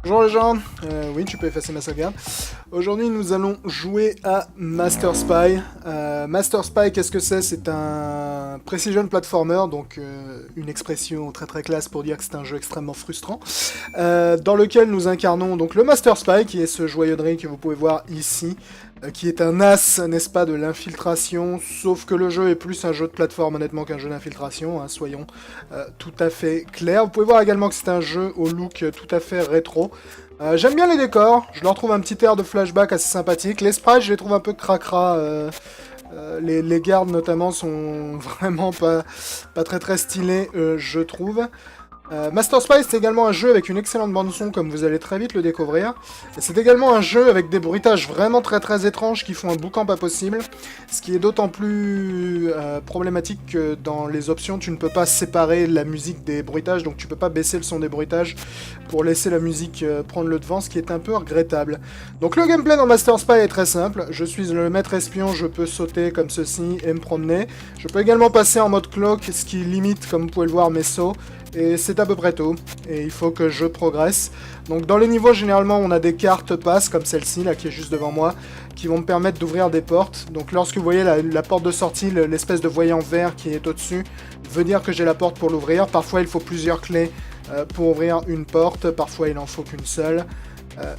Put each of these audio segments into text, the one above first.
Bonjour les gens, oui tu peux effacer ma sauvegarde. Aujourd'hui nous allons jouer à Master Spy. Master Spy, qu'est-ce que c'est? C'est un precision platformer, donc une expression très très classe pour dire que c'est un jeu extrêmement frustrant, dans lequel nous incarnons donc le Master Spy, qui est ce joyau de riz que vous pouvez voir ici, qui est un as, n'est-ce pas, de l'infiltration, sauf que le jeu est plus un jeu de plateforme honnêtement qu'un jeu d'infiltration, hein, soyons tout à fait clairs. Vous pouvez voir également que c'est un jeu au look tout à fait rétro. J'aime bien les décors, je leur trouve un petit air de flashback assez sympathique. Les sprites, je les trouve un peu cracra. Les gardes notamment sont vraiment pas très très stylés, je trouve. Master Spy, c'est également un jeu avec une excellente bande-son, comme vous allez très vite le découvrir. Et c'est également un jeu avec des bruitages vraiment très très étranges qui font un boucan pas possible. Ce qui est d'autant plus problématique que dans les options, tu ne peux pas séparer la musique des bruitages, donc tu peux pas baisser le son des bruitages pour laisser la musique prendre le devant, ce qui est un peu regrettable. Donc le gameplay dans Master Spy est très simple. Je suis le maître espion, je peux sauter comme ceci et me promener. Je peux également passer en mode cloak, ce qui limite, comme vous pouvez le voir, mes sauts. Et c'est à peu près tout, et il faut que je progresse. Donc dans les niveaux, généralement, on a des cartes passes, comme celle-ci, là, qui est juste devant moi, qui vont me permettre d'ouvrir des portes. Donc lorsque vous voyez la porte de sortie, l'espèce de voyant vert qui est au-dessus, veut dire que j'ai la porte pour l'ouvrir. Parfois, il faut plusieurs clés pour ouvrir une porte, parfois il en faut qu'une seule.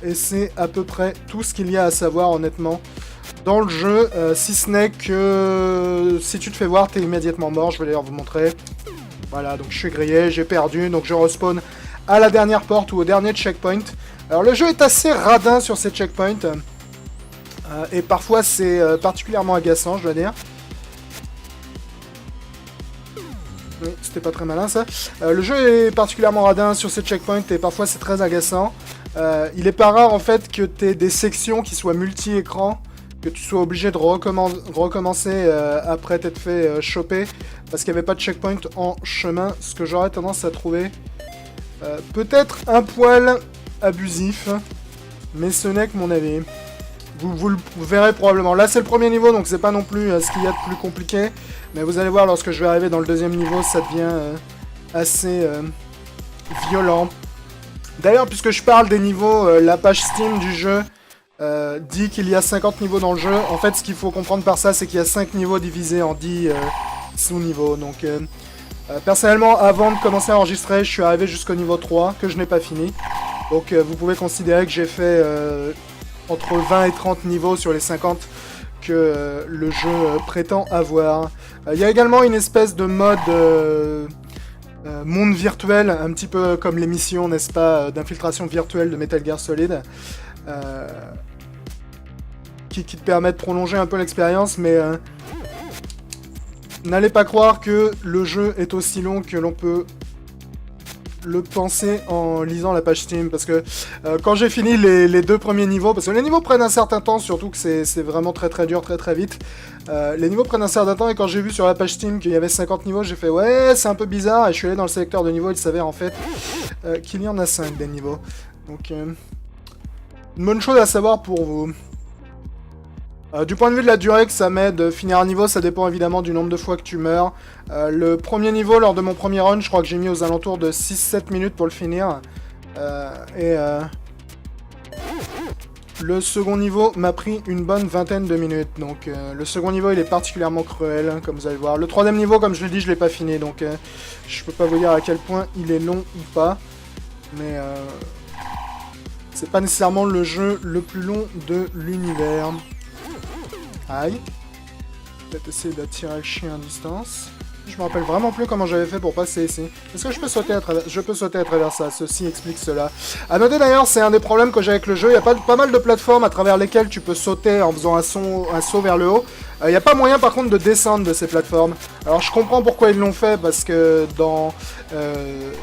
Et c'est à peu près tout ce qu'il y a à savoir, honnêtement, dans le jeu, si ce n'est que si tu te fais voir, t'es immédiatement mort. Je vais d'ailleurs vous montrer. Voilà, donc je suis grillé, j'ai perdu, donc je respawn à la dernière porte ou au dernier checkpoint. Alors le jeu est assez radin sur ces checkpoints, et parfois c'est particulièrement agaçant, je dois dire. Oui, c'était pas très malin ça. Le jeu est particulièrement radin sur ces checkpoints et parfois c'est très agaçant. Il est pas rare en fait que tu aies des sections qui soient multi-écrans, que tu sois obligé de recommencer après t'être fait choper, parce qu'il n'y avait pas de checkpoint en chemin, ce que j'aurais tendance à trouver peut-être un poil abusif, mais ce n'est que mon avis. Vous le verrez probablement. Là c'est le premier niveau, donc c'est pas non plus ce qu'il y a de plus compliqué, mais vous allez voir lorsque je vais arriver dans le deuxième niveau, ça devient assez violent. D'ailleurs, puisque je parle des niveaux, la page Steam du jeu dit qu'il y a 50 niveaux dans le jeu. En fait, ce qu'il faut comprendre par ça, c'est qu'il y a 5 niveaux divisés en 10 sous-niveaux. Donc, personnellement, avant de commencer à enregistrer, je suis arrivé jusqu'au niveau 3, que je n'ai pas fini. Donc, vous pouvez considérer que j'ai fait entre 20 et 30 niveaux sur les 50 que le jeu prétend avoir. Il y a également une espèce de mode monde virtuel, un petit peu comme les missions, n'est-ce pas, d'infiltration virtuelle de Metal Gear Solid. Qui te permet de prolonger un peu l'expérience, mais n'allez pas croire que le jeu est aussi long que l'on peut le penser en lisant la page Steam, parce que quand j'ai fini les deux premiers niveaux, parce que les niveaux prennent un certain temps, surtout que c'est vraiment très très dur, très très vite, les niveaux prennent un certain temps, et quand j'ai vu sur la page Steam qu'il y avait 50 niveaux, j'ai fait ouais, c'est un peu bizarre, et je suis allé dans le sélecteur de niveaux, il s'avère en fait qu'il y en a 5 des niveaux. Donc une bonne chose à savoir pour vous. Du point de vue de la durée que ça met de finir un niveau, ça dépend évidemment du nombre de fois que tu meurs. Le premier niveau, lors de mon premier run, je crois que j'ai mis aux alentours de 6-7 minutes pour le finir. Le second niveau m'a pris une bonne vingtaine de minutes. Donc le second niveau, il est particulièrement cruel, hein, comme vous allez voir. Le troisième niveau, comme je l'ai dit, je l'ai pas fini. Donc je peux pas vous dire à quel point il est long ou pas. Mais c'est pas nécessairement le jeu le plus long de l'univers. Aïe. Peut-être essayer d'attirer le chien à distance. Je me rappelle vraiment plus comment j'avais fait pour passer ici. Est-ce que je peux sauter à travers... Je peux sauter à travers ça. Ceci explique cela. A noter d'ailleurs, c'est un des problèmes que j'ai avec le jeu. Il y a pas mal de plateformes à travers lesquelles tu peux sauter en faisant un saut vers le haut. Il n'y a pas moyen par contre de descendre de ces plateformes. Alors je comprends pourquoi ils l'ont fait, parce que dans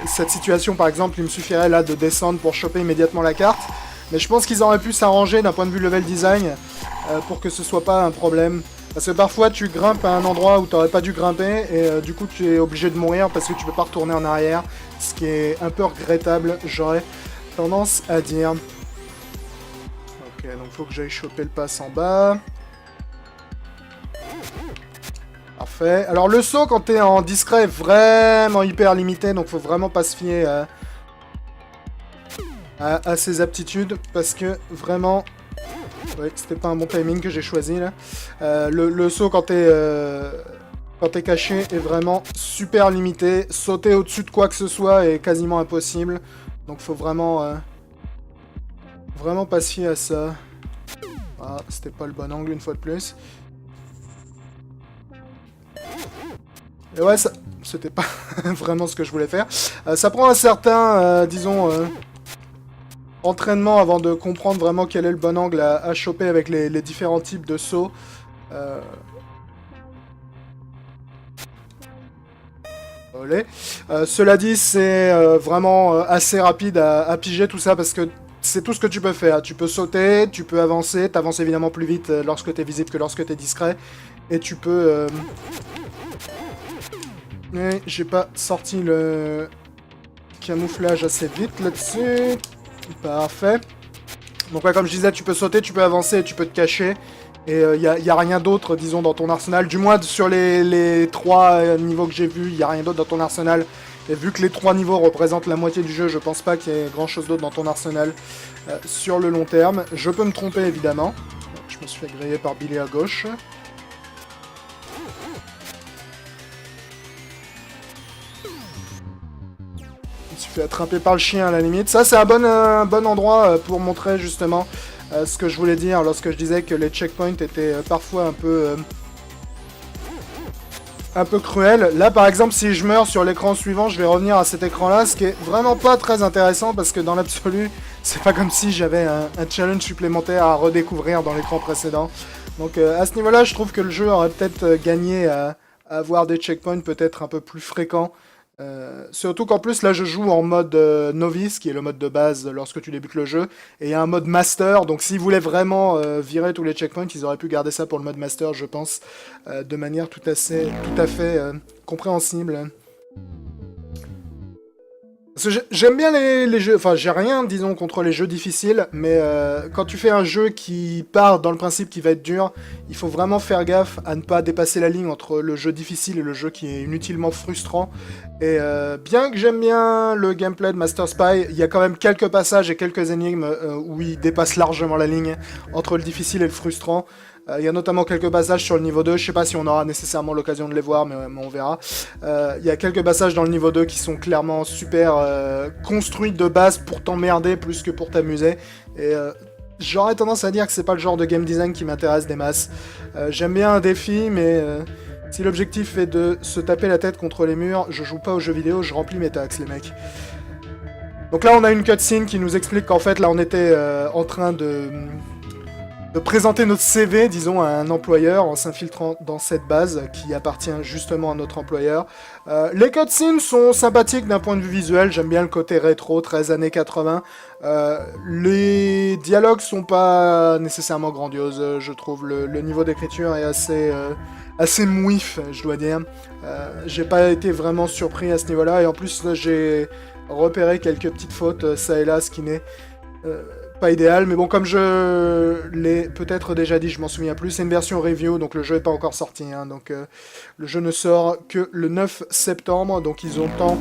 cette situation par exemple, il me suffirait là de descendre pour choper immédiatement la carte. Mais je pense qu'ils auraient pu s'arranger d'un point de vue level design pour que ce soit pas un problème. Parce que parfois tu grimpes à un endroit où tu n'aurais pas dû grimper et du coup tu es obligé de mourir parce que tu peux pas retourner en arrière. Ce qui est un peu regrettable, j'aurais tendance à dire. Ok, donc faut que j'aille choper le pass en bas. Parfait. Alors le saut quand t'es en discret est vraiment hyper limité, donc faut vraiment pas se fier à ses aptitudes, parce que vraiment... Ouais, c'était pas un bon timing que j'ai choisi là. Le saut quand t'es caché est vraiment super limité. Sauter au-dessus de quoi que ce soit est quasiment impossible. Donc faut vraiment, vraiment pas se fier à ça. Ah, c'était pas le bon angle une fois de plus. Et ouais, ça, c'était pas vraiment ce que je voulais faire. Ça prend un certain, disons, entraînement avant de comprendre vraiment quel est le bon angle à choper avec les différents types de sauts. Cela dit, c'est vraiment assez rapide à piger tout ça parce que c'est tout ce que tu peux faire. Tu peux sauter, tu peux avancer, t'avances évidemment plus vite lorsque t'es visible que lorsque t'es discret. Et tu peux... Mais j'ai pas sorti le camouflage assez vite là-dessus. Parfait. Donc ouais, comme je disais, tu peux sauter, tu peux avancer, tu peux te cacher. Et y a rien d'autre, disons, dans ton arsenal. Du moins, sur les 3 niveaux que j'ai vus, il y a rien d'autre dans ton arsenal. Et vu que les 3 niveaux représentent la moitié du jeu, je pense pas qu'il y ait grand chose d'autre dans ton arsenal sur le long terme. Je peux me tromper, évidemment. Je me suis fait griller par Billy à gauche. Je me suis fait attraper par le chien, à la limite. Ça, c'est un bon endroit pour montrer, justement, ce que je voulais dire lorsque je disais que les checkpoints étaient parfois un peu cruels. Là, par exemple, si je meurs sur l'écran suivant, je vais revenir à cet écran-là, ce qui est vraiment pas très intéressant parce que dans l'absolu, c'est pas comme si j'avais un challenge supplémentaire à redécouvrir dans l'écran précédent. Donc à ce niveau-là, je trouve que le jeu aurait peut-être gagné à avoir des checkpoints peut-être un peu plus fréquents. Surtout qu'en plus là je joue en mode novice, qui est le mode de base lorsque tu débutes le jeu, et il y a un mode master, donc s'ils voulaient vraiment virer tous les checkpoints, ils auraient pu garder ça pour le mode master, je pense, de manière tout à fait compréhensible. Parce que j'aime bien les jeux, enfin j'ai rien disons contre les jeux difficiles, mais quand tu fais un jeu qui part dans le principe qu'il va être dur, il faut vraiment faire gaffe à ne pas dépasser la ligne entre le jeu difficile et le jeu qui est inutilement frustrant. Et bien que j'aime bien le gameplay de Master Spy, il y a quand même quelques passages et quelques énigmes où il dépasse largement la ligne entre le difficile et le frustrant. Il y a notamment quelques passages sur le niveau 2, je sais pas si on aura nécessairement l'occasion de les voir, mais on verra. Il y a quelques passages dans le niveau 2 qui sont clairement super construits de base pour t'emmerder plus que pour t'amuser. Et j'aurais tendance à dire que c'est pas le genre de game design qui m'intéresse des masses. J'aime bien un défi, mais si l'objectif est de se taper la tête contre les murs, je joue pas aux jeux vidéo, je remplis mes taxes, les mecs. Donc là, on a une cutscene qui nous explique qu'en fait, là, on était en train de présenter notre CV, disons, à un employeur en s'infiltrant dans cette base qui appartient justement à notre employeur. Les cutscenes sont sympathiques d'un point de vue visuel, j'aime bien le côté rétro, 13 années 80. Les dialogues sont pas nécessairement grandioses, je trouve. Le niveau d'écriture est assez mouif, je dois dire. J'ai pas été vraiment surpris à ce niveau-là, et en plus, j'ai repéré quelques petites fautes, ça et là, ce qui n'est pas idéal, mais bon, comme je l'ai peut-être déjà dit, je m'en souviens plus, c'est une version review, donc le jeu n'est pas encore sorti, hein, donc le jeu ne sort que le 9 septembre, donc ils ont le temps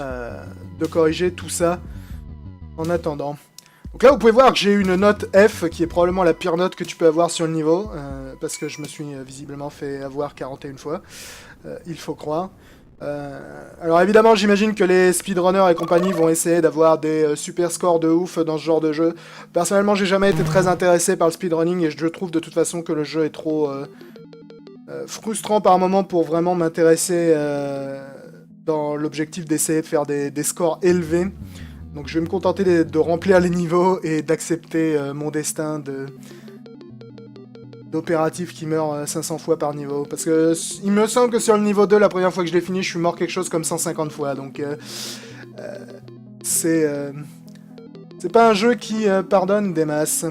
de corriger tout ça en attendant. Donc là, vous pouvez voir que j'ai une note F, qui est probablement la pire note que tu peux avoir sur le niveau, parce que je me suis visiblement fait avoir 41 fois, il faut croire. Alors évidemment, j'imagine que les speedrunners et compagnie vont essayer d'avoir des super scores de ouf dans ce genre de jeu. Personnellement, j'ai jamais été très intéressé par le speedrunning et je trouve de toute façon que le jeu est trop frustrant par moment pour vraiment m'intéresser dans l'objectif d'essayer de faire des scores élevés. Donc je vais me contenter de remplir les niveaux et d'accepter mon destin d'opératif qui meurt 500 fois par niveau. Parce que il me semble que sur le niveau 2, la première fois que je l'ai fini, je suis mort quelque chose comme 150 fois. Donc c'est pas un jeu qui pardonne des masses.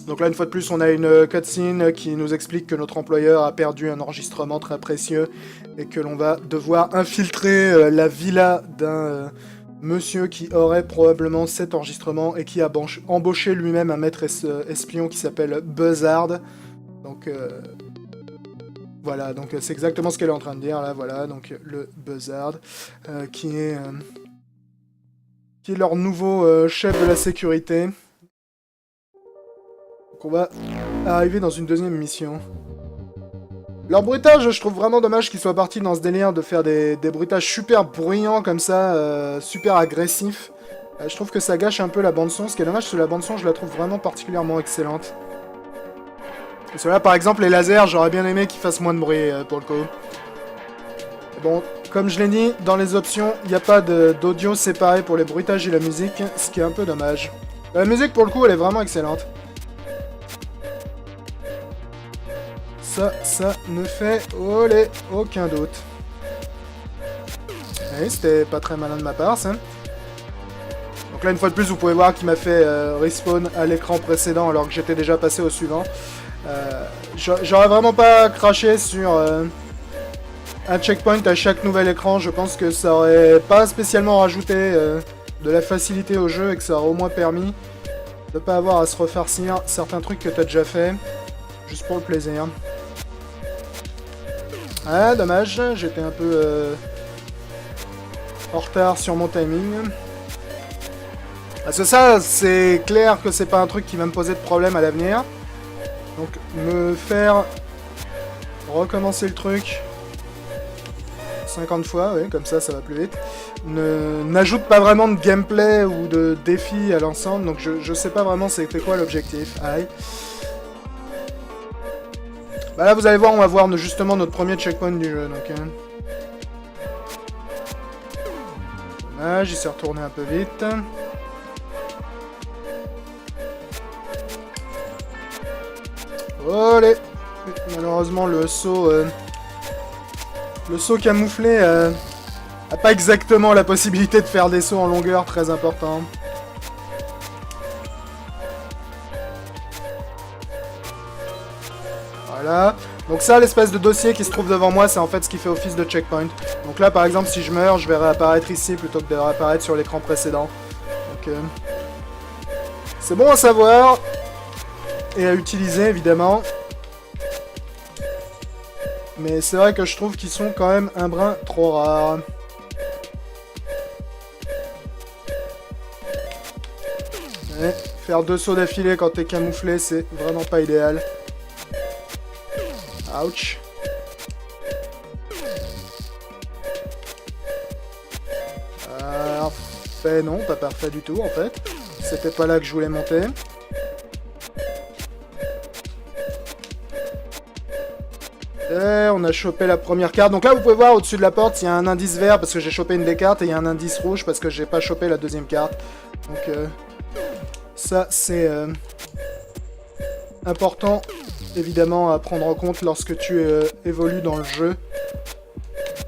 Donc là, une fois de plus, on a une cutscene qui nous explique que notre employeur a perdu un enregistrement très précieux et que l'on va devoir infiltrer la villa d'un monsieur qui aurait probablement cet enregistrement et qui a embauché lui-même un maître espion qui s'appelle Buzzard. Donc voilà, donc c'est exactement ce qu'elle est en train de dire là, voilà, donc le Buzzard qui est qui est leur nouveau chef de la sécurité. Donc on va arriver dans une deuxième mission. Leur bruitage, je trouve vraiment dommage qu'ils soient partis dans ce délire de faire des bruitages super bruyants comme ça, super agressifs. Je trouve que ça gâche un peu la bande-son. Ce qui est dommage, c'est que la bande-son, je la trouve vraiment particulièrement excellente. Et cela, par exemple, les lasers, j'aurais bien aimé qu'ils fassent moins de bruit pour le coup. Et bon, comme je l'ai dit, dans les options, il n'y a pas d'audio séparé pour les bruitages et la musique, ce qui est un peu dommage. La musique, pour le coup, elle est vraiment excellente. Ça ne fait aucun doute. Et c'était pas très malin de ma part, ça. Donc là, une fois de plus, vous pouvez voir qu'il m'a fait respawn à l'écran précédent alors que j'étais déjà passé au suivant. J'aurais vraiment pas craché sur un checkpoint à chaque nouvel écran. Je pense que ça aurait pas spécialement rajouté de la facilité au jeu et que ça aurait au moins permis de pas avoir à se refarcir certains trucs que t'as déjà fait, juste pour le plaisir. Ah, dommage, j'étais un peu en retard sur mon timing. Parce que ça, c'est clair que c'est pas un truc qui va me poser de problème à l'avenir. Donc, me faire recommencer le truc 50 fois, oui, comme ça va plus vite. N'ajoute pas vraiment de gameplay ou de défi à l'ensemble, donc je sais pas vraiment c'était quoi l'objectif. Aïe. Bah là, vous allez voir, on va voir justement notre premier checkpoint du jeu, donc... Dommage, j'y suis retourné un peu vite. Olé. Malheureusement, le saut camouflé a pas exactement la possibilité de faire des sauts en longueur très importants. Voilà. Donc ça, l'espèce de dossier qui se trouve devant moi, c'est en fait ce qui fait office de checkpoint. Donc là, par exemple, si je meurs, je vais réapparaître ici plutôt que de réapparaître sur l'écran précédent. Donc, c'est bon à savoir. Et à utiliser, évidemment. Mais c'est vrai que je trouve qu'ils sont quand même un brin trop rares. Ouais, faire 2 sauts d'affilée quand t'es camouflé, c'est vraiment pas idéal. Ouch. Parfait, non, pas parfait du tout en fait. C'était pas là que je voulais monter. Et on a chopé la première carte. Donc là, vous pouvez voir au-dessus de la porte, il y a un indice vert parce que j'ai chopé une des cartes et il y a un indice rouge parce que j'ai pas chopé la deuxième carte. Donc ça, c'est important, évidemment, à prendre en compte lorsque tu évolues dans le jeu.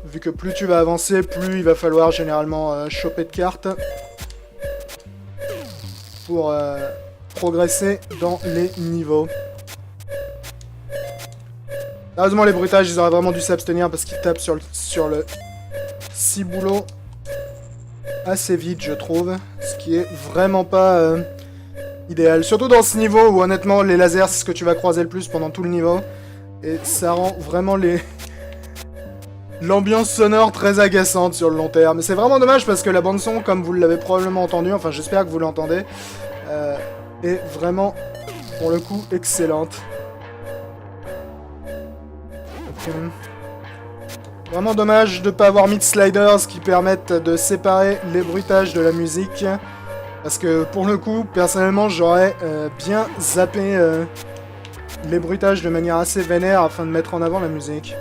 Vu que plus tu vas avancer, plus il va falloir généralement choper de cartes pour progresser dans les niveaux. Heureusement, les bruitages, ils auraient vraiment dû s'abstenir parce qu'ils tapent sur le ciboulot assez vite, je trouve. Ce qui est vraiment pas idéal. Surtout dans ce niveau où, honnêtement, les lasers, c'est ce que tu vas croiser le plus pendant tout le niveau. Et ça rend vraiment l'ambiance sonore très agaçante sur le long terme. Mais c'est vraiment dommage parce que la bande-son, comme vous l'avez probablement entendu, enfin j'espère que vous l'entendez, est vraiment, pour le coup, excellente. Vraiment dommage de ne pas avoir mis de sliders qui permettent de séparer les bruitages de la musique. Parce que pour le coup, personnellement, j'aurais bien zappé les bruitages de manière assez vénère afin de mettre en avant la musique.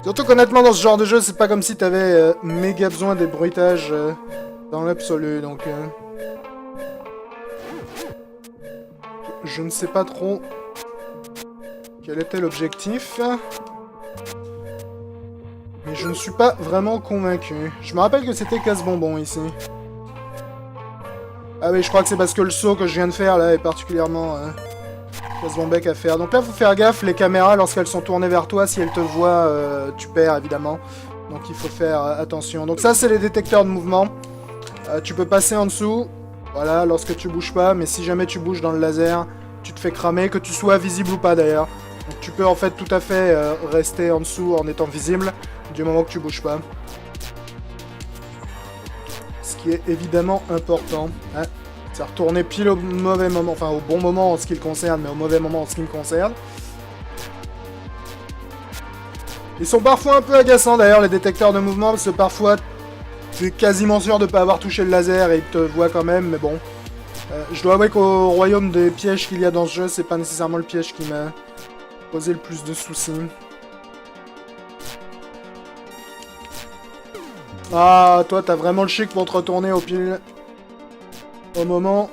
Surtout qu'honnêtement, dans ce genre de jeu, c'est pas comme si t'avais méga besoin des bruitages dans l'absolu. Donc, je ne sais pas trop quel était l'objectif. Mais je ne suis pas vraiment convaincu. Je me rappelle que c'était casse-bonbon ici. Ah oui, je crois que c'est parce que le saut que je viens de faire là est particulièrement casse-bonbec à faire. Donc là, faut faire gaffe, les caméras, lorsqu'elles sont tournées vers toi, si elles te voient, tu perds évidemment. Donc il faut faire attention. Donc ça, c'est les détecteurs de mouvement. Tu peux passer en dessous, voilà, lorsque tu bouges pas. Mais si jamais tu bouges dans le laser, tu te fais cramer, que tu sois visible ou pas d'ailleurs. Donc tu peux en fait tout à fait rester en dessous en étant visible, du moment que tu bouges pas. Ce qui est évidemment important. Hein. C'est retourné pile au mauvais moment, enfin au bon moment en ce qui le concerne, mais au mauvais moment en ce qui me concerne. Ils sont parfois un peu agaçants d'ailleurs, les détecteurs de mouvement, parce que parfois tu es quasiment sûr de ne pas avoir touché le laser et ils te voient quand même, mais bon. Je dois avouer qu'au royaume des pièges qu'il y a dans ce jeu, c'est pas nécessairement le piège qui m'a posé le plus de soucis. Ah, toi t'as vraiment le chic pour te retourner au pile... au moment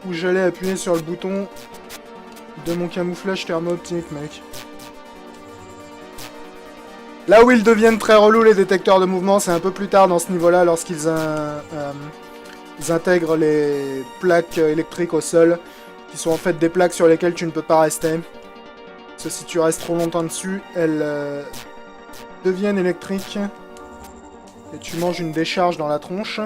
où j'allais appuyer sur le bouton de mon camouflage thermo-optique, mec. Là où ils deviennent très relous, les détecteurs de mouvement, c'est un peu plus tard dans ce niveau-là, lorsqu'ils intègrent les plaques électriques au sol, qui sont en fait des plaques sur lesquelles tu ne peux pas rester. Parce que si tu restes trop longtemps dessus, elles deviennent électriques, et tu manges une décharge dans la tronche.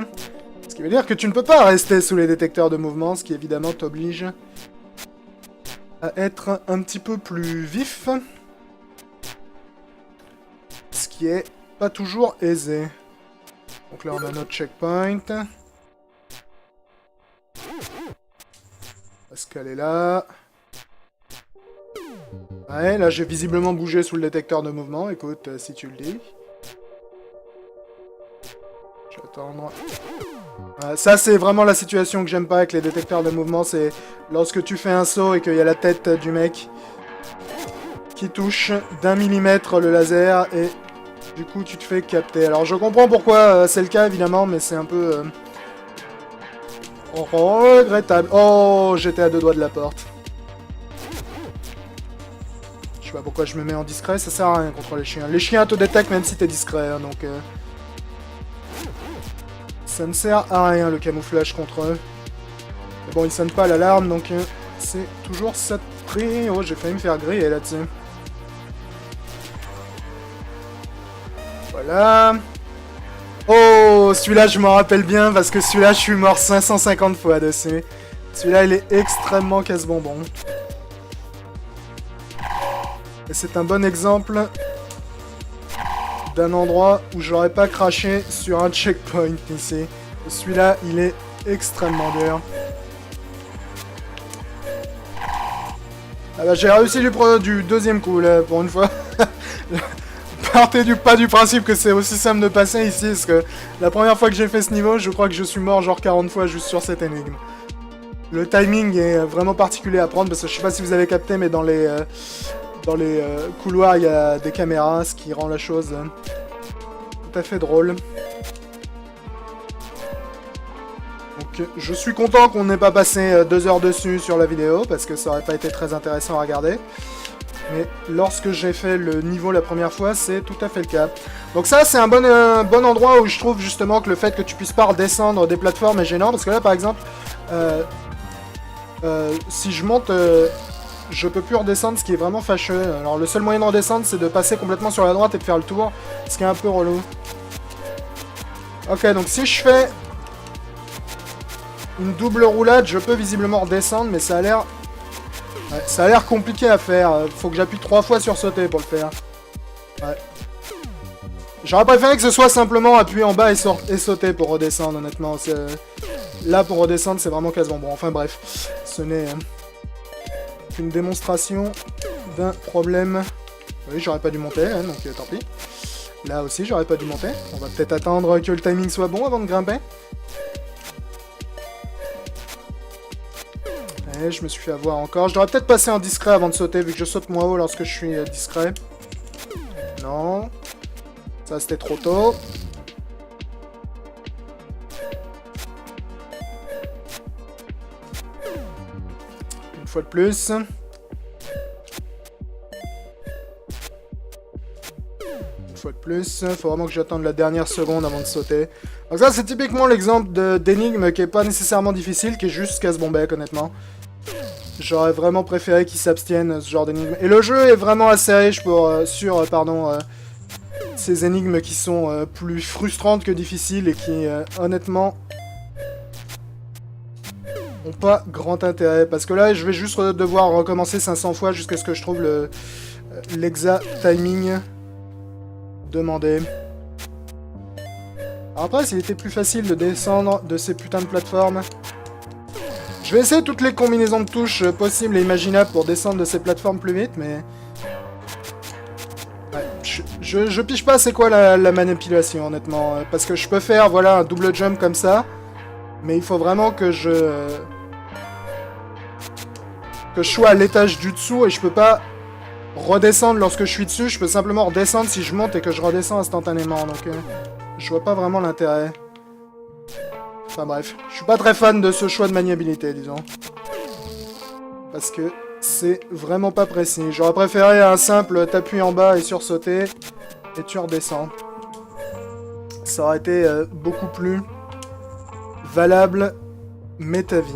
Ce qui veut dire que tu ne peux pas rester sous les détecteurs de mouvement, ce qui évidemment t'oblige à être un petit peu plus vif. Ce qui est pas toujours aisé. Donc là on a notre checkpoint. Parce qu'elle est là. Ouais, là j'ai visiblement bougé sous le détecteur de mouvement, écoute, si tu le dis. Je vais attendre. Ça c'est vraiment la situation que j'aime pas avec les détecteurs de mouvement, c'est lorsque tu fais un saut et qu'il y a la tête du mec qui touche d'1 millimètre le laser et du coup tu te fais capter. Alors je comprends pourquoi c'est le cas évidemment, mais c'est un peu regrettable. Oh, j'étais à 2 doigts de la porte. Je sais pas pourquoi je me mets en discret, ça sert à rien contre les chiens. Les chiens te détectent même si t'es discret, hein, donc... ça ne sert à rien le camouflage contre eux. Mais bon, ils sonnent pas l'alarme, donc c'est toujours ça de prix. Oh, j'ai failli me faire griller là-dessus. Voilà. Oh, celui-là, je m'en rappelle bien, parce que celui-là, je suis mort 550 fois dessus. Celui-là, il est extrêmement casse-bonbon. Et c'est un bon exemple d'un endroit où j'aurais pas craché sur un checkpoint ici. Celui-là, il est extrêmement dur. Ah bah, j'ai réussi du deuxième coup, là, pour une fois. Partez pas du principe que c'est aussi simple de passer ici, parce que la première fois que j'ai fait ce niveau, je crois que je suis mort genre 40 fois juste sur cette énigme. Le timing est vraiment particulier à prendre, parce que je sais pas si vous avez capté, mais dans les couloirs, il y a des caméras, ce qui rend la chose tout à fait drôle. Donc, je suis content qu'on n'ait pas passé 2 heures dessus sur la vidéo, parce que ça aurait pas été très intéressant à regarder. Mais lorsque j'ai fait le niveau la première fois, c'est tout à fait le cas. Donc ça, c'est un bon endroit où je trouve justement que le fait que tu puisses pas redescendre des plateformes est gênant, parce que là, par exemple, si je monte... je peux plus redescendre, ce qui est vraiment fâcheux. Alors le seul moyen de redescendre, c'est de passer complètement sur la droite et de faire le tour, ce qui est un peu relou. Ok, donc si je fais une double roulade, je peux visiblement redescendre, mais ça a l'air... Ouais, ça a l'air compliqué à faire. Faut que j'appuie 3 fois sur sauter pour le faire. Ouais. J'aurais préféré que ce soit simplement appuyer en bas et sauter pour redescendre, honnêtement. Là, pour redescendre, c'est vraiment quasiment bon. Enfin bref, ce n'est... une démonstration d'un problème. Oui, j'aurais pas dû monter, hein, donc tant pis. Là aussi, j'aurais pas dû monter. On va peut-être attendre que le timing soit bon avant de grimper. Et je me suis fait avoir encore. Je devrais peut-être passer en discret avant de sauter, vu que je saute moins haut lorsque je suis discret. Non. Ça, c'était trop tôt. Une fois de plus. Une fois de plus. Faut vraiment que j'attende la dernière seconde avant de sauter. Donc ça, c'est typiquement l'exemple d'énigme qui est pas nécessairement difficile, qui est juste casse-bombec, honnêtement. J'aurais vraiment préféré qu'ils s'abstiennent ce genre d'énigme. Et le jeu est vraiment assez riche sur ces énigmes qui sont plus frustrantes que difficiles et qui, honnêtement, ont pas grand intérêt. Parce que là, je vais juste devoir recommencer 500 fois jusqu'à ce que je trouve l'exact timing demandé. Alors après, s'il était plus facile de descendre de ces putains de plateformes... Je vais essayer toutes les combinaisons de touches possibles et imaginables pour descendre de ces plateformes plus vite, mais... Ouais, je pige pas c'est quoi la manipulation, honnêtement. Parce que je peux faire, voilà, un double jump comme ça, mais il faut vraiment que je sois à l'étage du dessous et je peux pas redescendre lorsque je suis dessus. Je peux simplement redescendre si je monte et que je redescends instantanément, donc... je vois pas vraiment l'intérêt. Enfin bref, je suis pas très fan de ce choix de maniabilité, disons. Parce que c'est vraiment pas précis. J'aurais préféré un simple t'appuies en bas et sursauter, et tu redescends. Ça aurait été beaucoup plus valable, mais ta vie.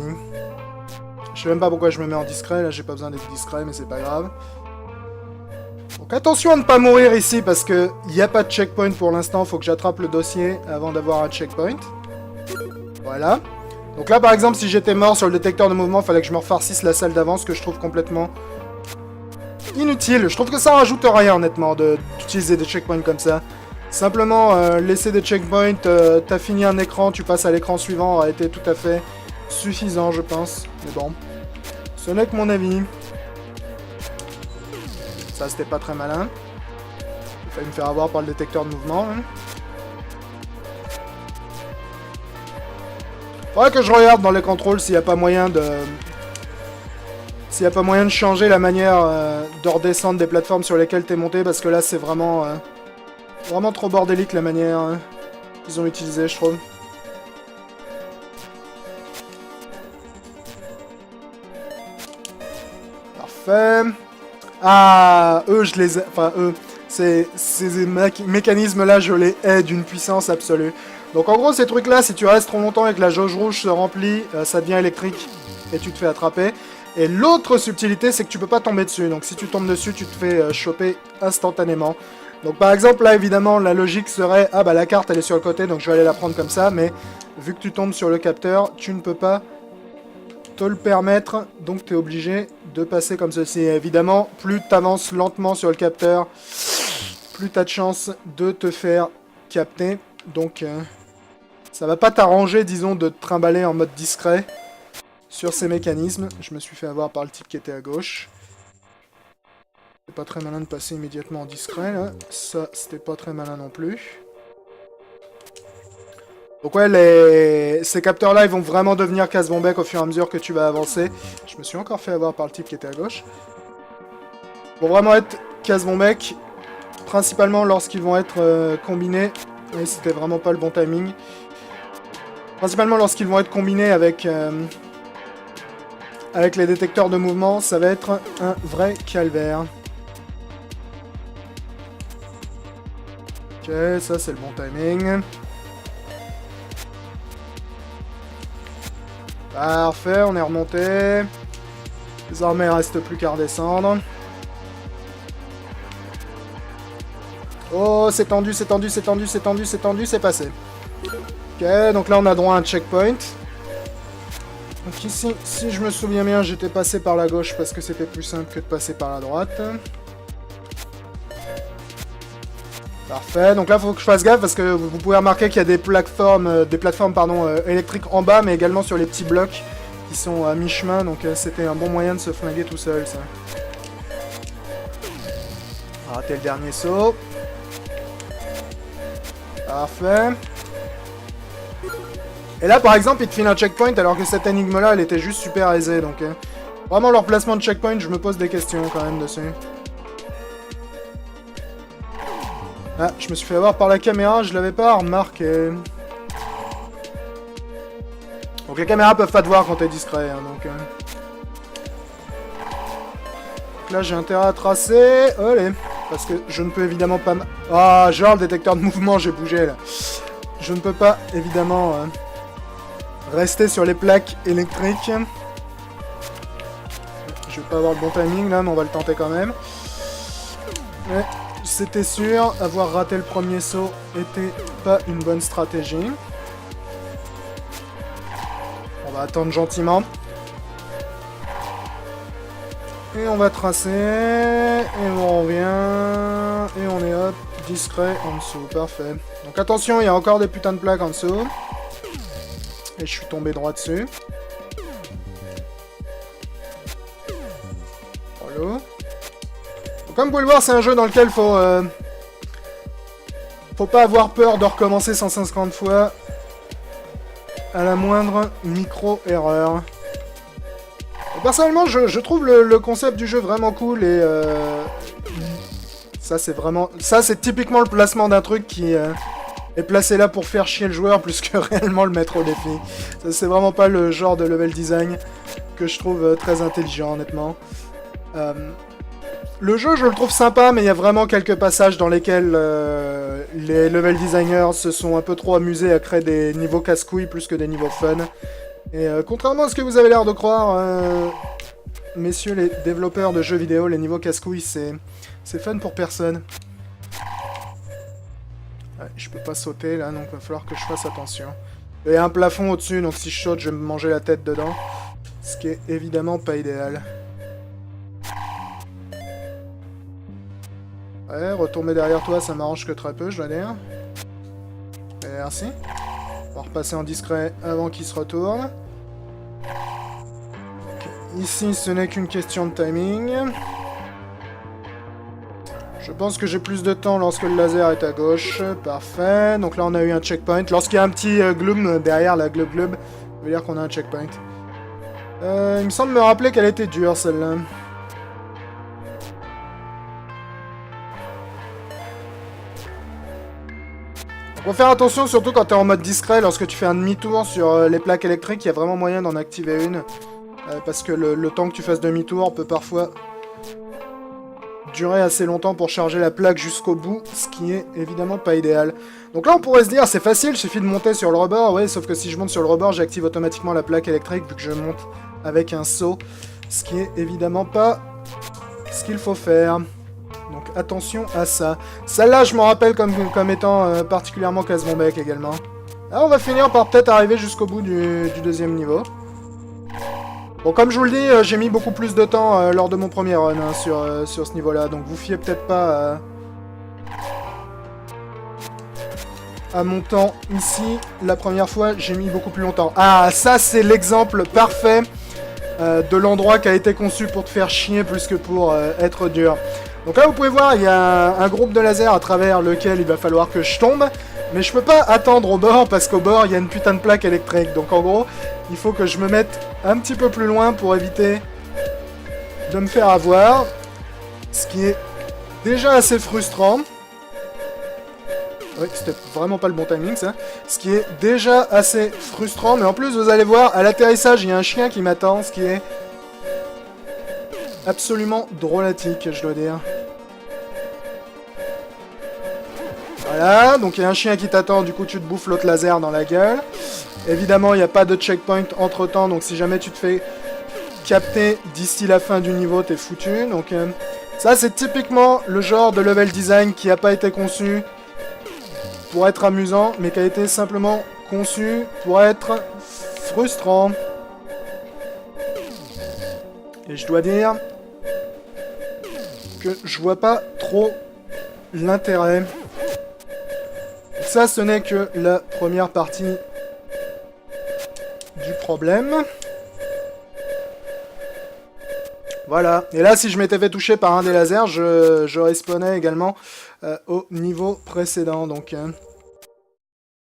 Je sais même pas pourquoi je me mets en discret, là j'ai pas besoin d'être discret, mais c'est pas grave. Donc attention à ne pas mourir ici, parce que il n'y a pas de checkpoint pour l'instant, faut que j'attrape le dossier avant d'avoir un checkpoint. Voilà. Donc là, par exemple, si j'étais mort sur le détecteur de mouvement, il fallait que je me refarcisse la salle d'avance, que je trouve complètement inutile. Je trouve que ça rajoute rien, honnêtement, d'utiliser des checkpoints comme ça. Simplement, laisser des checkpoints, t'as fini un écran, tu passes à l'écran suivant, aurait été tout à fait suffisant, je pense. Mais bon, ce n'est que mon avis. Ça, c'était pas très malin. Il fallait me faire avoir par le détecteur de mouvement, hein. Faudrait que je regarde dans les contrôles s'il n'y a pas moyen de... S'il n'y a pas moyen de changer la manière de redescendre des plateformes sur lesquelles t'es monté, parce que là c'est vraiment... vraiment trop bordélique la manière qu'ils ont utilisée, je trouve. Parfait. Ah, eux je les ai... Enfin eux... Ces mécanismes-là, je les hais d'une puissance absolue. Donc en gros, ces trucs-là, si tu restes trop longtemps et que la jauge rouge se remplit, ça devient électrique et tu te fais attraper. Et l'autre subtilité, c'est que tu peux pas tomber dessus. Donc si tu tombes dessus, tu te fais choper instantanément. Donc par exemple, là, évidemment, la logique serait... Ah bah la carte, elle est sur le côté, donc je vais aller la prendre comme ça. Mais vu que tu tombes sur le capteur, tu ne peux pas te le permettre. Donc tu es obligé de passer comme ceci. Et évidemment, plus tu avances lentement sur le capteur, plus tu as de chance de te faire capter. Donc... ça va pas t'arranger, disons, de te trimballer en mode discret sur ces mécanismes. Je me suis fait avoir par le type qui était à gauche. C'est pas très malin de passer immédiatement en discret, là. Ça, c'était pas très malin non plus. Donc ouais, ces capteurs-là, ils vont vraiment devenir casse-bonbec au fur et à mesure que tu vas avancer. Je me suis encore fait avoir par le type qui était à gauche. Ils vont vraiment être casse-bonbec, principalement lorsqu'ils vont être combinés. Et c'était vraiment pas le bon timing. Principalement lorsqu'ils vont être combinés avec les détecteurs de mouvement, ça va être un vrai calvaire. Ok, ça c'est le bon timing. Parfait, on est remonté. Désormais, il ne reste plus qu'à redescendre. Oh, c'est tendu, c'est tendu, c'est tendu, c'est tendu, c'est tendu, c'est passé. Ok, donc là on a droit à un checkpoint. Donc ici, si je me souviens bien, j'étais passé par la gauche parce que c'était plus simple que de passer par la droite. Parfait, donc là il faut que je fasse gaffe parce que vous pouvez remarquer qu'il y a des plateformes, électriques en bas, mais également sur les petits blocs qui sont à mi-chemin, donc c'était un bon moyen de se flinguer tout seul, ça. Rater le dernier saut. Parfait. Et là, par exemple, il te file un checkpoint alors que cette énigme-là, elle était juste super aisée. Donc, vraiment, leur placement de checkpoint, je me pose des questions quand même dessus. Ah, je me suis fait avoir par la caméra, je l'avais pas remarqué. Donc, les caméras peuvent pas te voir quand t'es discret. Hein, donc là, j'ai intérêt à tracer. Allez. Parce que je ne peux évidemment pas... Ah, genre le détecteur de mouvement, j'ai bougé là. Je ne peux pas, évidemment, rester sur les plaques électriques. Je vais pas avoir le bon timing là, mais on va le tenter quand même. Mais c'était sûr, avoir raté le premier saut était pas une bonne stratégie. On va attendre gentiment. Et on va tracer, et on revient, et on est hop, discret en dessous, parfait. Donc attention, il y a encore des putains de plaques en dessous. Et je suis tombé droit dessus. Voilà. Donc, comme vous pouvez le voir, c'est un jeu dans lequel faut pas avoir peur de recommencer 150 fois à la moindre micro-erreur. Personnellement, je trouve le concept du jeu vraiment cool et ça c'est typiquement le placement d'un truc qui est placé là pour faire chier le joueur plus que réellement le mettre au défi. Ça c'est vraiment pas le genre de level design que je trouve très intelligent honnêtement. Le jeu je le trouve sympa mais il y a vraiment quelques passages dans lesquels les level designers se sont un peu trop amusés à créer des niveaux casse-couilles plus que des niveaux fun. Et contrairement à ce que vous avez l'air de croire, messieurs les développeurs de jeux vidéo, les niveaux casse-couilles, c'est fun pour personne. Ouais, je peux pas sauter là, donc il va falloir que je fasse attention. Il y a un plafond au-dessus, donc si je saute, je vais me manger la tête dedans. Ce qui est évidemment pas idéal. Ouais, retomber derrière toi, ça m'arrange que très peu, je dois dire. Merci. On va repasser en discret avant qu'il se retourne. Ici, ce n'est qu'une question de timing. Je pense que j'ai plus de temps lorsque le laser est à gauche. Parfait. Donc là, on a eu un checkpoint. Lorsqu'il y a un petit gloom derrière la globe, ça veut dire qu'on a un checkpoint. Il me semble me rappeler qu'elle était dure, celle-là. Faut faire attention, surtout quand t'es en mode discret, lorsque tu fais un demi-tour sur les plaques électriques, il y a vraiment moyen d'en activer une. Parce que le temps que tu fasses demi-tour peut parfois durer assez longtemps pour charger la plaque jusqu'au bout, ce qui est évidemment pas idéal. Donc là on pourrait se dire, c'est facile, il suffit de monter sur le rebord, ouais, sauf que si je monte sur le rebord, j'active automatiquement la plaque électrique vu que je monte avec un saut, ce qui est évidemment pas ce qu'il faut faire. Donc attention à ça. Celle-là, je m'en rappelle comme étant particulièrement casse-mon-bec également. Là, on va finir par peut-être arriver jusqu'au bout du deuxième niveau. Bon, comme je vous le dis, j'ai mis beaucoup plus de temps lors de mon premier run hein, sur ce niveau-là. Donc vous fiez peut-être pas à mon temps ici. La première fois, j'ai mis beaucoup plus longtemps. Ah, ça, c'est l'exemple parfait de l'endroit qui a été conçu pour te faire chier plus que pour être dur. Donc là, vous pouvez voir, il y a un groupe de lasers à travers lequel il va falloir que je tombe. Mais je peux pas attendre au bord, parce qu'au bord, il y a une putain de plaque électrique. Donc en gros, il faut que je me mette un petit peu plus loin pour éviter de me faire avoir. Ce qui est déjà assez frustrant. Oui, c'était vraiment pas le bon timing, ça. Ce qui est déjà assez frustrant. Mais en plus, vous allez voir, à l'atterrissage, il y a un chien qui m'attend, ce qui est absolument drôlatique, je dois dire. Voilà, donc il y a un chien qui t'attend, du coup tu te bouffes l'autre laser dans la gueule. Évidemment, il n'y a pas de checkpoint entre temps, donc si jamais tu te fais capter d'ici la fin du niveau, t'es foutu. Donc ça, c'est typiquement le genre de level design qui n'a pas été conçu pour être amusant, mais qui a été simplement conçu pour être frustrant. Et je dois dire que je vois pas trop l'intérêt. Ça, ce n'est que la première partie du problème. Voilà. Et là, si je m'étais fait toucher par un des lasers, je respawnais également au niveau précédent. Donc,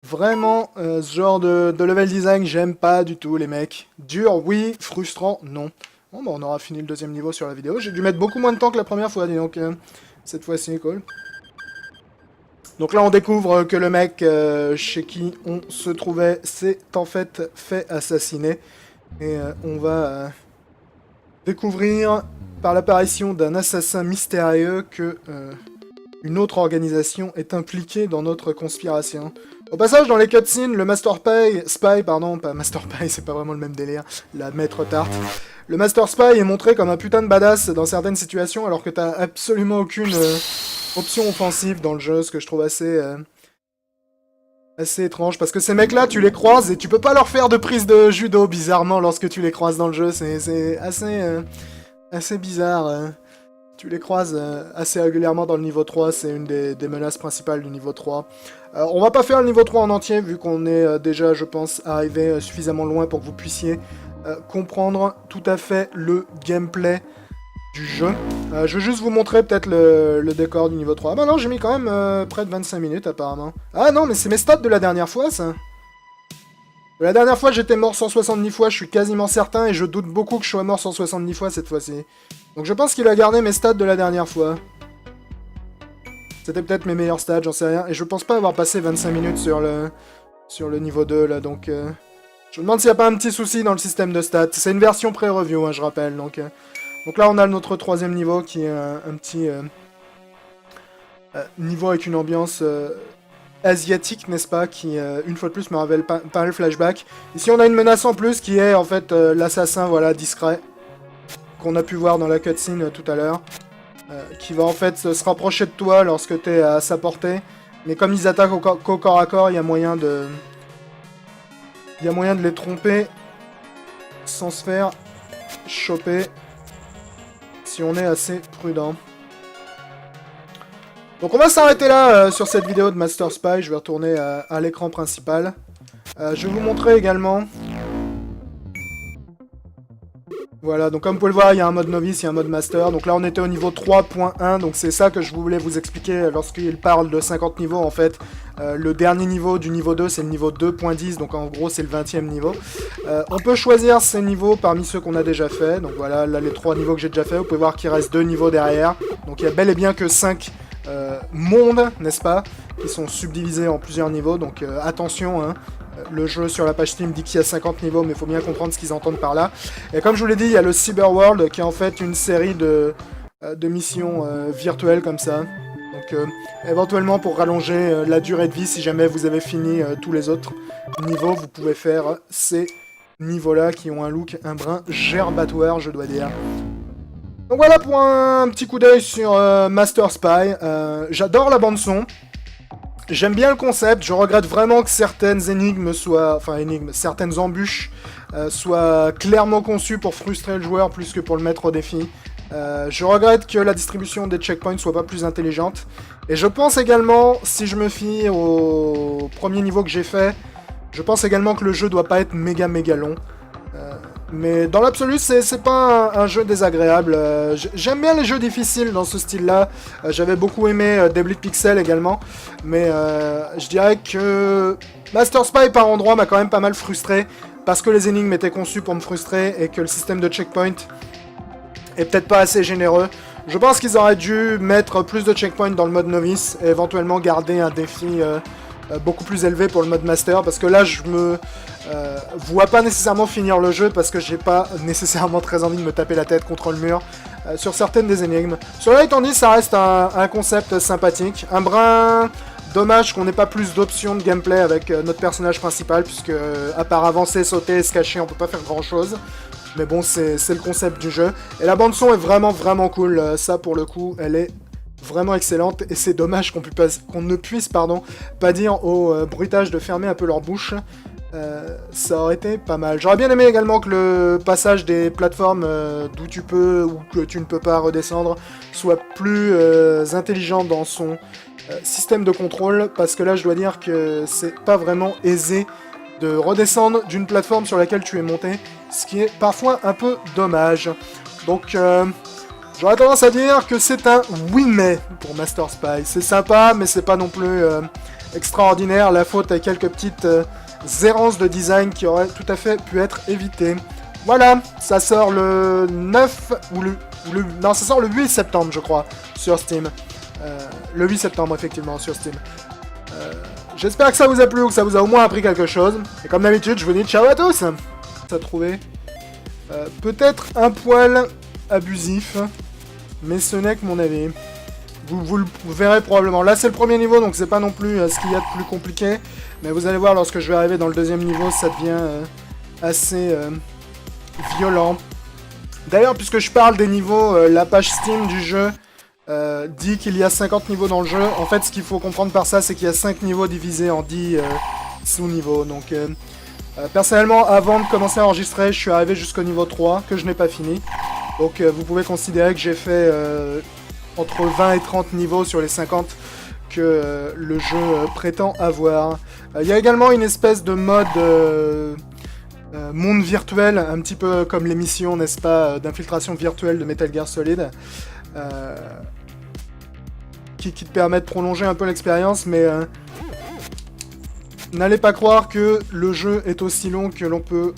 vraiment, ce genre de level design, j'aime pas du tout, les mecs. Dur, oui. Frustrant, non. Bon, bah, on aura fini le deuxième niveau sur la vidéo. J'ai dû mettre beaucoup moins de temps que la première fois, dis donc. Cette fois-ci, cool. Donc là, on découvre que le mec chez qui on se trouvait s'est en fait assassiner. Et on va découvrir par l'apparition d'un assassin mystérieux que une autre organisation est impliquée dans notre conspiration. Au passage, dans les cutscenes, le Spy, pas Master Spy, c'est pas vraiment le même délire, la maître tarte. Le Master Spy est montré comme un putain de badass dans certaines situations, alors que t'as absolument aucune option offensive dans le jeu, ce que je trouve assez étrange, parce que ces mecs-là, tu les croises et tu peux pas leur faire de prise de judo, bizarrement, lorsque tu les croises dans le jeu, c'est assez bizarre. Tu les croises assez régulièrement dans le niveau 3, c'est une des menaces principales du niveau 3. On va pas faire le niveau 3 en entier, vu qu'on est déjà, je pense, arrivé suffisamment loin pour que vous puissiez comprendre tout à fait le gameplay du jeu. Je vais juste vous montrer peut-être le décor du niveau 3. Ah bah non, j'ai mis quand même près de 25 minutes apparemment. Ah non, mais c'est mes stats de la dernière fois, ça. La dernière fois, j'étais mort 170 fois, je suis quasiment certain, et je doute beaucoup que je sois mort 170 fois cette fois-ci. Donc je pense qu'il a gardé mes stats de la dernière fois. C'était peut-être mes meilleurs stats, j'en sais rien. Et je pense pas avoir passé 25 minutes sur le niveau 2, là, donc... Je me demande s'il n'y a pas un petit souci dans le système de stats. C'est une version pré-review, hein, je rappelle, donc là, on a notre 3e niveau, qui est un petit... niveau avec une ambiance... asiatique, n'est-ce pas, qui, une fois de plus, me rappelle pas le flashback. Ici, on a une menace en plus, qui est, en fait, l'assassin, voilà, discret, qu'on a pu voir dans la cutscene tout à l'heure, qui va, en fait, se rapprocher de toi lorsque t'es à sa portée, mais comme ils attaquent qu'au corps à corps, il y a moyen de... Il y a moyen de les tromper sans se faire choper, si on est assez prudent. Donc on va s'arrêter là sur cette vidéo de Master Spy. Je vais retourner à l'écran principal. Je vais vous montrer également... Voilà, donc comme vous pouvez le voir, il y a un mode novice, il y a un mode master. Donc là on était au niveau 3.1, donc c'est ça que je voulais vous expliquer lorsqu'il parle de 50 niveaux en fait. Le dernier niveau du niveau 2, c'est le niveau 2.10, donc en gros c'est le 20e niveau. On peut choisir ces niveaux parmi ceux qu'on a déjà fait. Donc voilà, là les 3 niveaux que j'ai déjà fait, vous pouvez voir qu'il reste 2 niveaux derrière. Donc il y a bel et bien que 5 mondes, n'est-ce pas, qui sont subdivisés en plusieurs niveaux, donc attention, hein. Le jeu sur la page Steam dit qu'il y a 50 niveaux, mais il faut bien comprendre ce qu'ils entendent par là. Et comme je vous l'ai dit, il y a le Cyberworld, qui est en fait une série de missions virtuelles comme ça. Donc éventuellement pour rallonger la durée de vie, si jamais vous avez fini tous les autres niveaux, vous pouvez faire ces niveaux-là qui ont un look un brin gerbatoire, je dois dire. Donc voilà pour un petit coup d'œil sur Master Spy. J'adore la bande-son. J'aime bien le concept, je regrette vraiment que certaines énigmes soient... Enfin, certaines embûches soient clairement conçues pour frustrer le joueur plus que pour le mettre au défi. Je regrette que la distribution des checkpoints soit pas plus intelligente. Et je pense également, si je me fie au premier niveau que j'ai fait, je pense également que le jeu doit pas être méga long. Mais dans l'absolu, c'est pas un jeu désagréable. J'aime bien les jeux difficiles dans ce style-là. J'avais beaucoup aimé Devil Pixel également. Mais je dirais que Master Spy par endroits m'a quand même pas mal frustré. Parce que les énigmes étaient conçues pour me frustrer et que le système de checkpoint est peut-être pas assez généreux. Je pense qu'ils auraient dû mettre plus de checkpoints dans le mode novice et éventuellement garder un défi beaucoup plus élevé pour le mode master, parce que là je me vois pas nécessairement finir le jeu parce que j'ai pas nécessairement très envie de me taper la tête contre le mur sur certaines des énigmes. Cela étant dit, ça reste un concept sympathique, un brin dommage qu'on n'ait pas plus d'options de gameplay avec notre personnage principal, puisque à part avancer, sauter et se cacher, on peut pas faire grand chose. Mais bon, c'est le concept du jeu. Et la bande son est vraiment cool, ça pour le coup, elle est vraiment excellente, et c'est dommage qu'on ne puisse pas dire au bruitage de fermer un peu leur bouche. Ça aurait été pas mal. J'aurais bien aimé également que le passage des plateformes d'où tu peux ou que tu ne peux pas redescendre soit plus intelligent dans son système de contrôle, parce que là je dois dire que c'est pas vraiment aisé de redescendre d'une plateforme sur laquelle tu es monté, ce qui est parfois un peu dommage. Donc j'aurais tendance à dire que c'est un oui mais pour Master Spy. C'est sympa, mais c'est pas non plus extraordinaire. La faute à quelques petites errances de design qui auraient tout à fait pu être évitées. Voilà, ça sort le 9 non, ça sort le 8 septembre, je crois, sur Steam. Le 8 septembre, effectivement, sur Steam. J'espère que ça vous a plu ou que ça vous a au moins appris quelque chose. Et comme d'habitude, je vous dis ciao à tous. Ça trouvé peut-être un poil abusif, mais ce n'est que mon avis. Vous le verrez probablement. Là, c'est le premier niveau, donc c'est pas non plus ce qu'il y a de plus compliqué. Mais vous allez voir, lorsque je vais arriver dans le deuxième niveau, ça devient assez violent. D'ailleurs, puisque je parle des niveaux, la page Steam du jeu dit qu'il y a 50 niveaux dans le jeu. En fait, ce qu'il faut comprendre par ça, c'est qu'il y a 5 niveaux divisés en 10 sous-niveaux. Donc, personnellement, avant de commencer à enregistrer, je suis arrivé jusqu'au niveau 3, que je n'ai pas fini. Donc vous pouvez considérer que j'ai fait entre 20 et 30 niveaux sur les 50 que le jeu prétend avoir. Il y a également une espèce de mode monde virtuel, un petit peu comme les missions, n'est-ce pas, d'infiltration virtuelle de Metal Gear Solid, qui te permet de prolonger un peu l'expérience, mais n'allez pas croire que le jeu est aussi long que l'on peut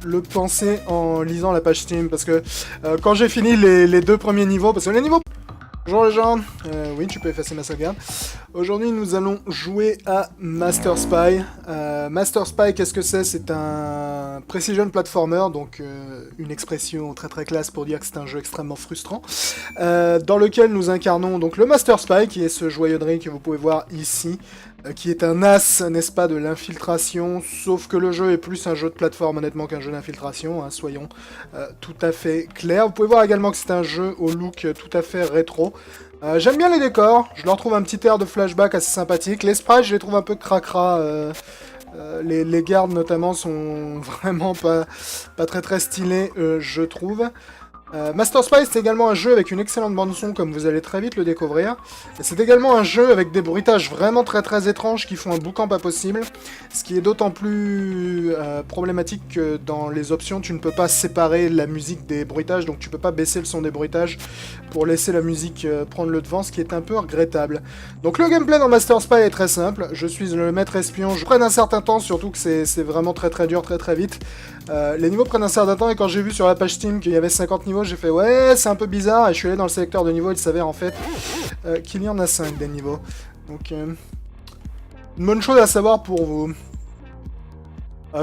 le penser en lisant la page Steam, parce que quand j'ai fini les 2 premiers niveaux, parce que les niveaux... Bonjour les gens, oui tu peux effacer ma sauvegarde. Aujourd'hui nous allons jouer à Master Spy. Master Spy, qu'est-ce que c'est? C'est un precision platformer, donc une expression très très classe pour dire que c'est un jeu extrêmement frustrant, dans lequel nous incarnons donc le Master Spy, qui est ce joyau de riz que vous pouvez voir ici, qui est un as, n'est-ce pas, de l'infiltration, sauf que le jeu est plus un jeu de plateforme honnêtement qu'un jeu d'infiltration, hein, soyons tout à fait clairs. Vous pouvez voir également que c'est un jeu au look tout à fait rétro. J'aime bien les décors, je leur trouve un petit air de flashback assez sympathique. Les sprites, je les trouve un peu cracra. Les gardes notamment sont vraiment pas très très stylés, je trouve. Master Spy, c'est également un jeu avec une excellente bande-son, comme vous allez très vite le découvrir. Et c'est également un jeu avec des bruitages vraiment très très étranges qui font un boucan pas possible. Ce qui est d'autant plus problématique que dans les options, tu ne peux pas séparer la musique des bruitages, donc tu peux pas baisser le son des bruitages pour laisser la musique prendre le devant, ce qui est un peu regrettable. Donc le gameplay dans Master Spy est très simple. Je suis le maître espion, je prenne un certain temps, surtout que c'est vraiment très très dur, très très vite. Les niveaux prennent un certain temps, et quand j'ai vu sur la page Steam qu'il y avait 50 niveaux, j'ai fait ouais, c'est un peu bizarre, et je suis allé dans le sélecteur de niveaux, il s'avère en fait qu'il y en a 5 des niveaux. Donc, une bonne chose à savoir pour vous.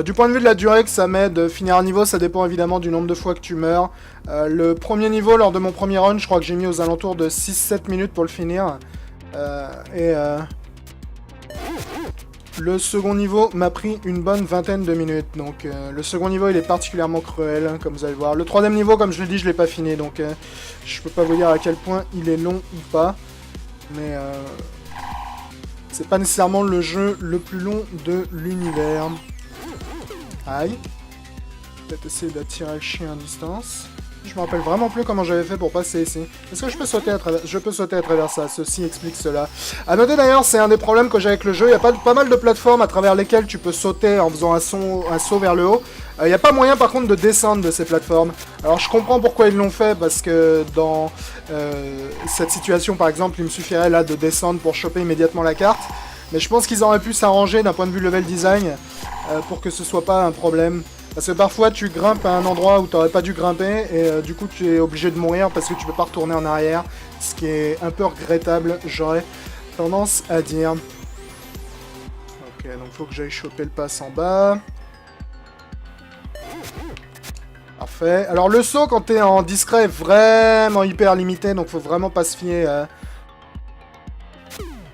Du point de vue de la durée que ça met de finir un niveau, ça dépend évidemment du nombre de fois que tu meurs. Le premier niveau, lors de mon premier run, je crois que j'ai mis aux alentours de 6-7 minutes pour le finir. Le second niveau m'a pris une bonne vingtaine de minutes, donc le second niveau il est particulièrement cruel, hein, comme vous allez le voir. Le troisième niveau, comme je l'ai dit, je l'ai pas fini, donc je peux pas vous dire à quel point il est long ou pas, mais c'est pas nécessairement le jeu le plus long de l'univers. Aïe. Peut-être essayer d'attirer le chien à distance. Je me rappelle vraiment plus comment j'avais fait pour passer ici. Est-ce que je peux sauter à travers... Je peux sauter à travers ça, ceci explique cela. A noter d'ailleurs, c'est un des problèmes que j'ai avec le jeu, il y a pas mal de plateformes à travers lesquelles tu peux sauter en faisant un saut vers le haut. Il n'y a pas moyen par contre de descendre de ces plateformes. Alors je comprends pourquoi ils l'ont fait, parce que dans cette situation par exemple, il me suffirait là de descendre pour choper immédiatement la carte. Mais je pense qu'ils auraient pu s'arranger d'un point de vue level design pour que ce soit pas un problème. Parce que parfois tu grimpes à un endroit où tu n'aurais pas dû grimper et du coup tu es obligé de mourir parce que tu peux pas retourner en arrière. Ce qui est un peu regrettable, j'aurais tendance à dire. Ok, donc faut que j'aille choper le pass en bas. Parfait. Alors le saut quand t'es en discret est vraiment hyper limité, donc faut vraiment pas se fier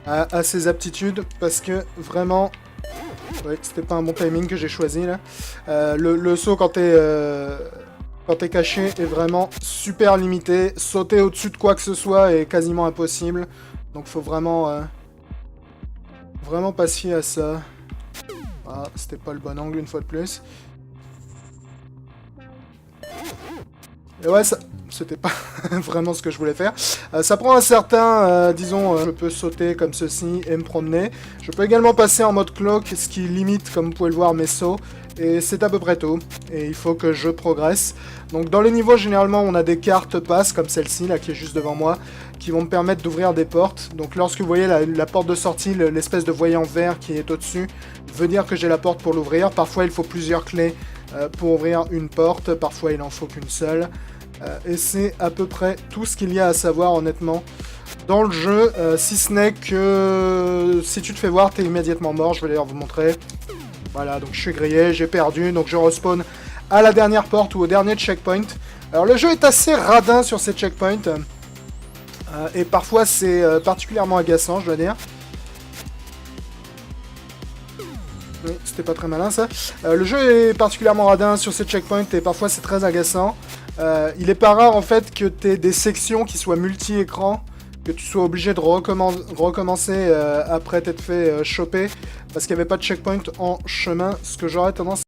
à ses aptitudes parce que vraiment... Ouais, c'était pas un bon timing que j'ai choisi là. Le saut quand t'es caché est vraiment super limité. Sauter au-dessus de quoi que ce soit est quasiment impossible. Donc faut vraiment vraiment pas se fier à ça. Ah, c'était pas le bon angle une fois de plus. Et ouais, ça... C'était pas vraiment ce que je voulais faire. Ça prend un certain, disons, je peux sauter comme ceci et me promener. Je peux également passer en mode cloak, ce qui limite, comme vous pouvez le voir, mes sauts. Et c'est à peu près tout. Et il faut que je progresse. Donc dans les niveaux, généralement, on a des cartes passes, comme celle-ci, là, qui est juste devant moi, qui vont me permettre d'ouvrir des portes. Donc lorsque vous voyez la porte de sortie, l'espèce de voyant vert qui est au-dessus, veut dire que j'ai la porte pour l'ouvrir. Parfois, il faut plusieurs clés pour ouvrir une porte. Parfois, il en faut qu'une seule. Et c'est à peu près tout ce qu'il y a à savoir honnêtement dans le jeu, si ce n'est que si tu te fais voir, t'es immédiatement mort. Je vais d'ailleurs vous montrer. Voilà, donc je suis grillé, j'ai perdu, donc je respawn à la dernière porte ou au dernier checkpoint. Alors le jeu est assez radin sur ces checkpoints, et parfois c'est particulièrement agaçant, je dois dire. Oui, c'était pas très malin ça. Le jeu est particulièrement radin sur ces checkpoints et parfois c'est très agaçant. Il est pas rare en fait que tu aies des sections qui soient multi-écrans, que tu sois obligé de recommencer après t'être fait choper parce qu'il n'y avait pas de checkpoint en chemin, ce que j'aurais tendance